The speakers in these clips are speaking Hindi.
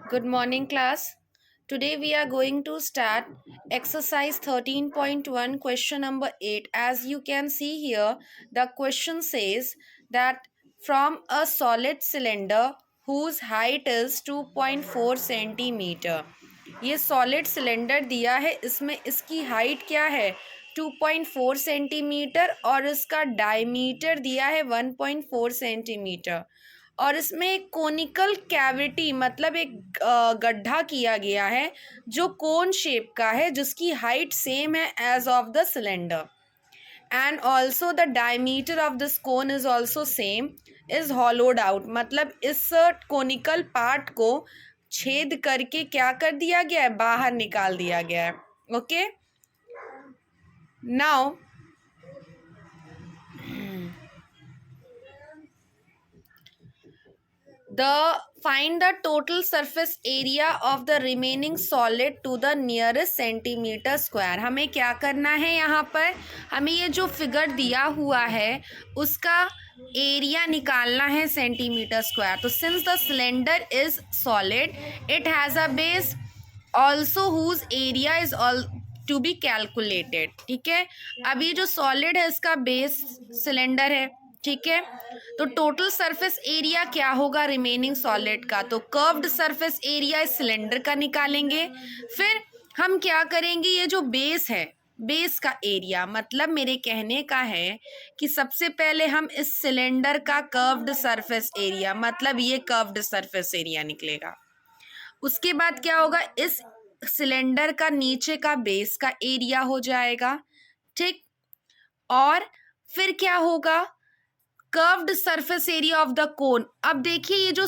Good morning, class. Today we are going to start exercise 13.1, question number 8. As you can see here, the question says that from a solid cylinder whose height is 2.4 centimeter. ये सॉलिड सिलेंडर दिया है, इसमें इसकी हाइट क्या है 2.4 सेंटीमीटर और इसका डायमीटर दिया है 1.4 सेंटीमीटर और इसमें एक कोनिकल कैविटी मतलब एक गड्ढा किया गया है जो कोन शेप का है जिसकी हाइट सेम है as of the cylinder and also the diameter of this cone is also same is hollowed out मतलब इस कोनिकल पार्ट को छेद करके क्या कर दिया गया है, बाहर निकाल दिया गया है. Okay, now find the total surface area of the remaining solid to the nearest centimeter square. हमें क्या करना है, यहाँ पर हमें ये जो फिगर दिया हुआ है उसका एरिया निकालना है सेंटीमीटर स्क्वायर. तो since the cylinder is solid it has a base also whose area is all to be calculated. ठीक है, अब ये जो सॉलिड है इसका बेस सिलेंडर है. ठीक है, तो टोटल सरफेस एरिया क्या होगा रिमेनिंग सॉलिड का, तो कर्व्ड सरफेस एरिया इस सिलेंडर का निकालेंगे. फिर हम क्या करेंगे, ये जो बेस है बेस का एरिया मतलब मेरे कहने का है कि सबसे पहले हम इस सिलेंडर का कर्व्ड सरफेस एरिया मतलब ये कर्व्ड सरफेस एरिया निकलेगा. उसके बाद क्या होगा, इस सिलेंडर का नीचे का बेस का एरिया हो जाएगा. ठीक, और फिर क्या होगा, curved surface area of the कोन. अब देखिए ये जो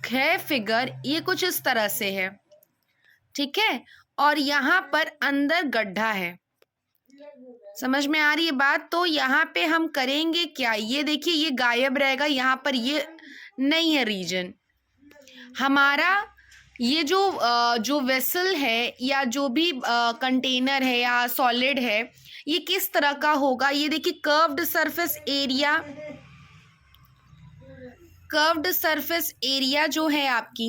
है फिगर ये कुछ इस तरह से है. ठीक है, और यहाँ पर अंदर गड्ढा है. समझ में आ रही है बात. तो यहाँ पे हम करेंगे क्या, ये देखिए ये गायब रहेगा, यहाँ पर ये नहीं है रीजन हमारा. ये जो वेसल है या जो भी कंटेनर है या सॉलिड है ये किस तरह का होगा, ये देखिए curved surface area. Curved surface area जो है आपकी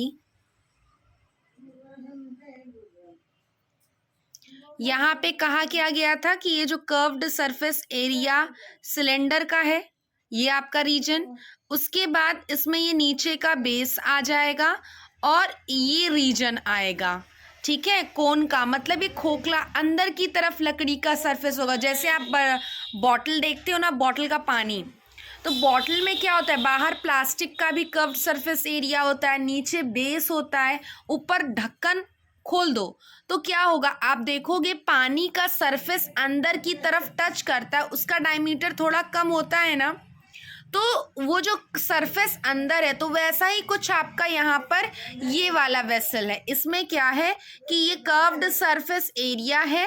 यहाँ पे कहा क्या गया था कि ये जो कर्व्ड सरफेस एरिया सिलेंडर का है ये आपका रीजन. उसके बाद इसमें ये नीचे का बेस आ जाएगा और ये रीजन आएगा. ठीक है, कोन का मतलब ये खोखला अंदर की तरफ लकड़ी का सरफेस होगा. जैसे आप बॉटल देखते हो ना, बॉटल का पानी, तो बॉटल में क्या होता है, बाहर प्लास्टिक का भी कर्व्ड सरफेस एरिया होता है, नीचे बेस होता है, ऊपर ढक्कन खोल दो तो क्या होगा, आप देखोगे पानी का सरफेस अंदर की तरफ टच करता है, उसका डायमीटर थोड़ा कम होता है ना, तो वो जो सरफेस अंदर है तो वैसा ही कुछ आपका यहाँ पर ये वाला वेसल है. इसमें क्या है कि ये कर्व्ड सरफेस एरिया है.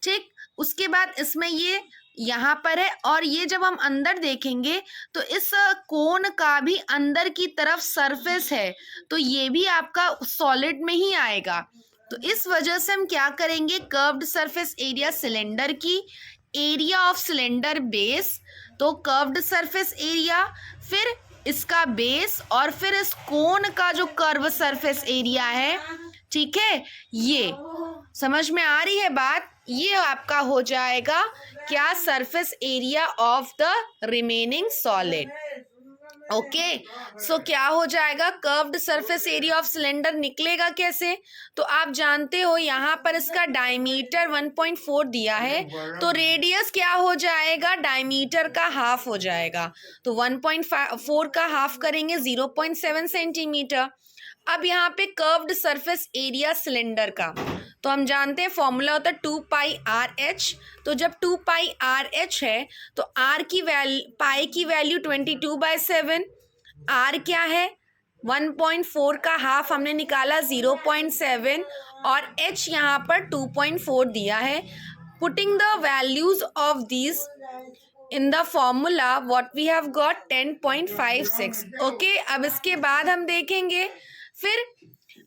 ठीक, उसके बाद इसमें ये यहाँ पर है और ये जब हम अंदर देखेंगे तो इस कोन का भी अंदर की तरफ सरफेस है तो ये भी आपका सॉलिड में ही आएगा. तो इस वजह से हम क्या करेंगे, कर्व्ड सरफेस एरिया सिलेंडर की, एरिया ऑफ सिलेंडर बेस, तो कर्व्ड सरफेस एरिया, फिर इसका बेस और फिर इस कोन का जो कर्व सरफेस एरिया है. ठीक है, ये समझ में आ रही है बात. ये आपका हो जाएगा क्या, surface area of the remaining solid. Okay, so क्या हो जाएगा, curved surface area of cylinder निकलेगा कैसे, तो आप जानते हो यहाँ पर इसका डायमीटर 1.4 दिया है तो रेडियस क्या हो जाएगा, डायमीटर का हाफ हो जाएगा. तो 1.4 का हाफ करेंगे 0.7 सेंटीमीटर. अब यहाँ पे कर्व्ड सरफेस एरिया सिलेंडर का तो हम जानते हैं फॉर्मूला होता है 2πRh. तो जब 2πRh है तो r की पाई की वैल्यू 22/7, r क्या है 1.4 का हाफ हमने निकाला 0.7 और h यहाँ पर 2.4 दिया है. Putting the values of these in the formula what we have got 10.56. Okay, अब इसके बाद हम देखेंगे फिर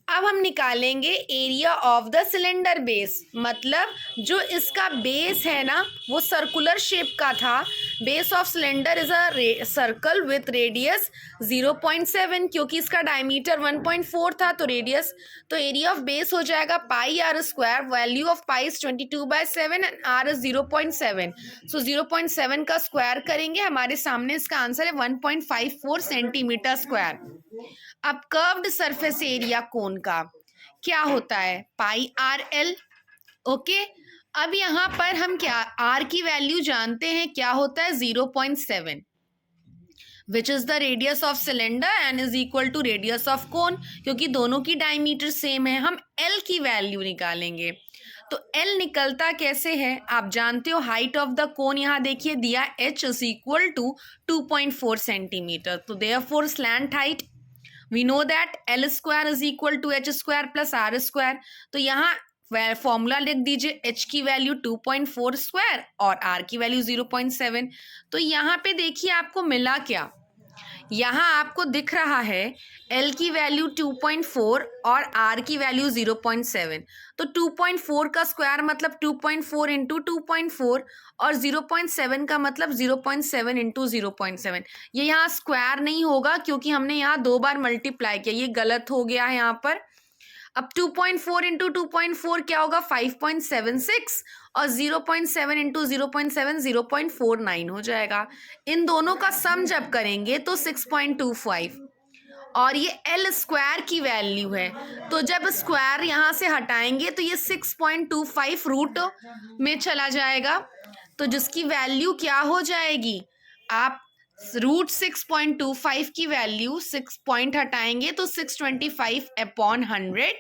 अब हम निकालेंगे area of the cylinder base, मतलब जो इसका बेस है ना वो सर्कुलर शेप का था। Base of cylinder is a circle with radius 0.7, क्योंकि इसका डायमीटर 1.4 था तो रेडियस, तो एरिया ऑफ बेस हो जाएगा pi r square. Value of pi is 22/7 and r is 0.7, so 0.7 का स्क्वायर करेंगे, हमारे सामने इसका आंसर है 1.54 सेंटीमीटर स्क्वायर। अब कर्व्ड सरफेस एरिया कोन का क्या होता है, पाई आर एल। ओके, अब यहां पर हम क्या आर की वैल्यू जानते हैं, क्या होता है 0.7, which is the radius of cylinder and is equal to radius of cone, क्योंकि दोनों की डायमीटर सेम है। हम एल की वैल्यू निकालेंगे, तो एल निकलता कैसे है आप जानते हो, हाइट ऑफ द कोन यहाँ देखिए दिया h is equal to 2.4 centimetre, तो therefore slant height we know that l square is equal to h square plus r square. तो यहाँ फॉर्मूला लिख दीजिए, एच की वैल्यू 2.4 स्क्वायर और आर की वैल्यू 0.7। तो यहाँ पे देखिए आपको मिला क्या, यहाँ आपको दिख रहा है L की वैल्यू 2.4 और R की वैल्यू 0.7, तो 2.4 का स्क्वायर मतलब 2.4 इंटू 2.4 और 0.7 का मतलब 0.7 इंटू 0.7। ये यहाँ स्क्वायर नहीं होगा क्योंकि हमने यहाँ 2 बार मल्टीप्लाई किया, ये गलत हो गया है यहाँ पर। अब 2.4 इंटू 2.4 क्या होगा 5.76 और 0.7 इंटू 0.7 0.49 हो जाएगा। इन दोनों का सम जब करेंगे तो 6.25 और ये एल स्क्वायर की वैल्यू है, तो जब स्क्वायर यहाँ से हटाएंगे तो ये 6.25 रूट में चला जाएगा, तो जिसकी वैल्यू क्या हो जाएगी, आप रूट 6.25 की वैल्यू 6 पॉइंट हटाएंगे तो 625/100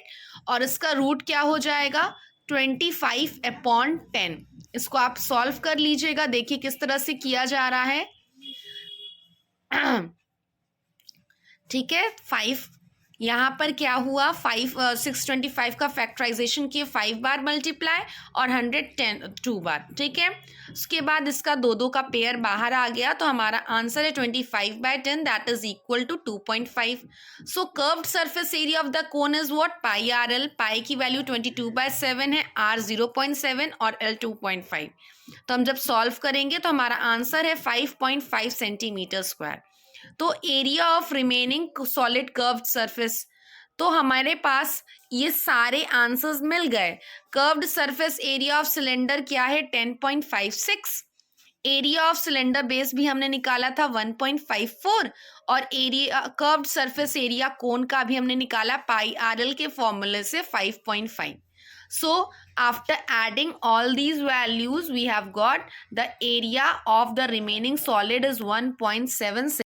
और इसका रूट क्या हो जाएगा 25/10। इसको आप सॉल्व कर लीजिएगा, देखिए किस तरह से किया जा रहा है। ठीक है, 5 यहाँ पर क्या हुआ 625 का फैक्टराइजेशन किए 5 बार मल्टीप्लाई और 110 2 बार। ठीक है, उसके बाद इसका 2 का पेयर बाहर आ गया, तो हमारा आंसर है 25/10 that is equal to 2.5। So curved surface area of the cone is what pi r l, pi की वैल्यू 22/7 है, आर 0.7 और एल 2.5। तो हम जब सॉल्व करेंगे तो हमारा आंसर है 5.5 सेंटीमीटर स्क्वायर। तो area of remaining solid curved surface, तो हमारे पास ये सारे आंसर्स मिल गए। Curved surface area of cylinder क्या है 10.56, एरिया ऑफ सिलेंडर बेस भी हमने निकाला था 1.54 और एरिया कर्व्ड सरफेस एरिया कोन का भी हमने निकाला पाई आर एल के फॉर्मूले से 5.5। So after adding all these values we have got the area of the remaining solid is 1.76